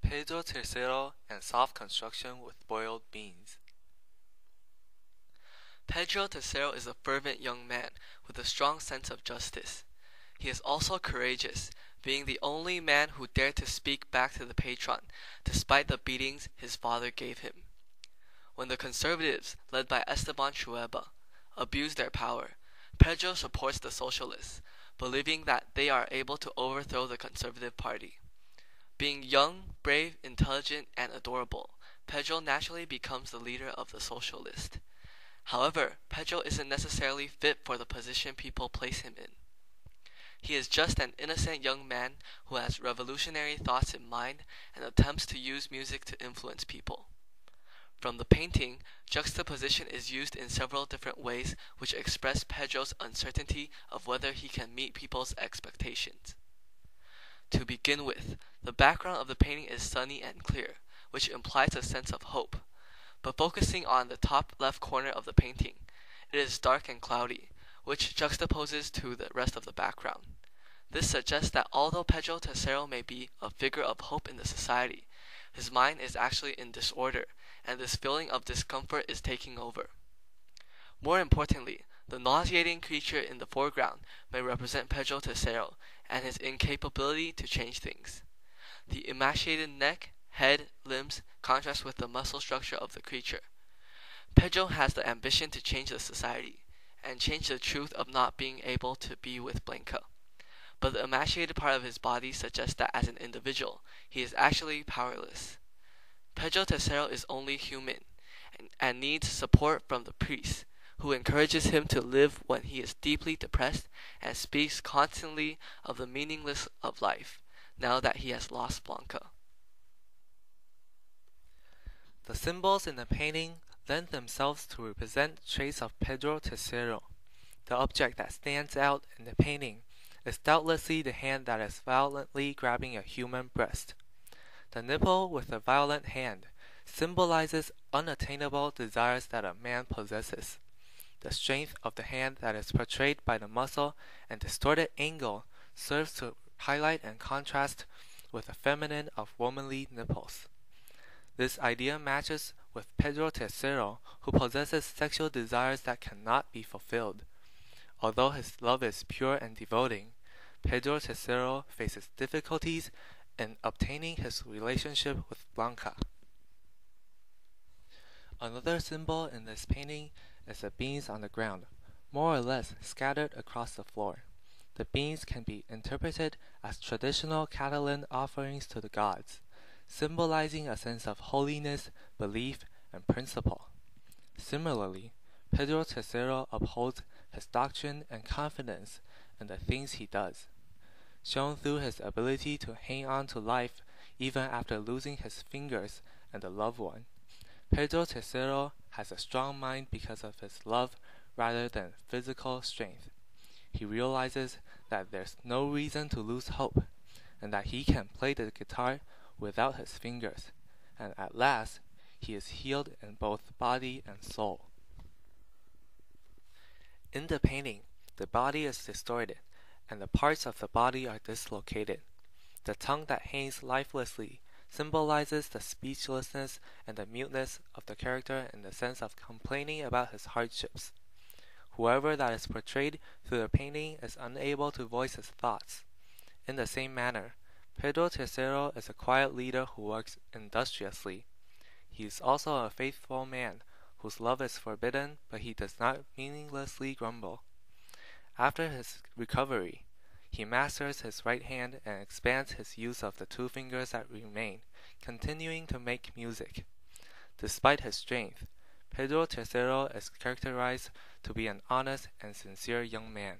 Pedro Tercero and soft construction with boiled beans. Pedro Tercero is a fervent young man with a strong sense of justice. He is also courageous, being the only man who dared to speak back to the patron, despite the beatings his father gave him. When the conservatives, led by Esteban Trueba, abuse their power, Pedro supports the socialists, believing that they are able to overthrow the conservative party. Being young, brave, intelligent, and adorable, Pedro naturally becomes the leader of the socialists. However, Pedro isn't necessarily fit for the position people place him in. He is just an innocent young man who has revolutionary thoughts in mind and attempts to use music to influence people. From the painting, juxtaposition is used in several different ways which express Pedro's uncertainty of whether he can meet people's expectations. To begin with, the background of the painting is sunny and clear, which implies a sense of hope. But focusing on the top left corner of the painting, it is dark and cloudy, which juxtaposes to the rest of the background. This suggests that although Pedro Tercero may be a figure of hope in the society, his mind is actually in disorder, and this feeling of discomfort is taking over. More importantly, the nauseating creature in the foreground may represent Pedro Tercero and his incapability to change things. The emaciated neck, head, limbs contrast with the muscle structure of the creature. Pedro has the ambition to change the society, and change the truth of not being able to be with Blanca. But the emaciated part of his body suggests that as an individual, he is actually powerless. Pedro Tercero is only human, and needs support from the priest, who encourages him to live when he is deeply depressed and speaks constantly of the meaninglessness of life, now that he has lost Blanca. The symbols in the painting lend themselves to represent traits of Pedro Tercero. The object that stands out in the painting is doubtlessly the hand that is violently grabbing a human breast. The nipple with the violent hand symbolizes unattainable desires that a man possesses. The strength of the hand that is portrayed by the muscle and distorted angle serves to highlight and contrast with the feminine of womanly nipples. This idea matches with Pedro Tercero, who possesses sexual desires that cannot be fulfilled. Although his love is pure and devoting, Pedro Tercero faces difficulties in obtaining his relationship with Blanca. Another symbol in this painting is the beans on the ground, more or less scattered across the floor. The beans can be interpreted as traditional Catalan offerings to the gods, symbolizing a sense of holiness, belief, and principle. Similarly, Pedro Tercero upholds his doctrine and confidence in the things he does, shown through his ability to hang on to life even after losing his fingers and a loved one. Pedro Tercero has a strong mind because of his love rather than physical strength. He realizes that there's no reason to lose hope, and that he can play the guitar without his fingers, and at last he is healed in both body and soul. In the painting, the body is distorted, and the parts of the body are dislocated. The tongue that hangs lifelessly symbolizes the speechlessness and the muteness of the character in the sense of complaining about his hardships. Whoever that is portrayed through the painting is unable to voice his thoughts. In the same manner, Pedro Tercero is a quiet leader who works industriously. He is also a faithful man whose love is forbidden, but he does not meaninglessly grumble. After his recovery, he masters his right hand and expands his use of the two fingers that remain, continuing to make music. Despite his strength, Pedro Tercero is characterized to be an honest and sincere young man.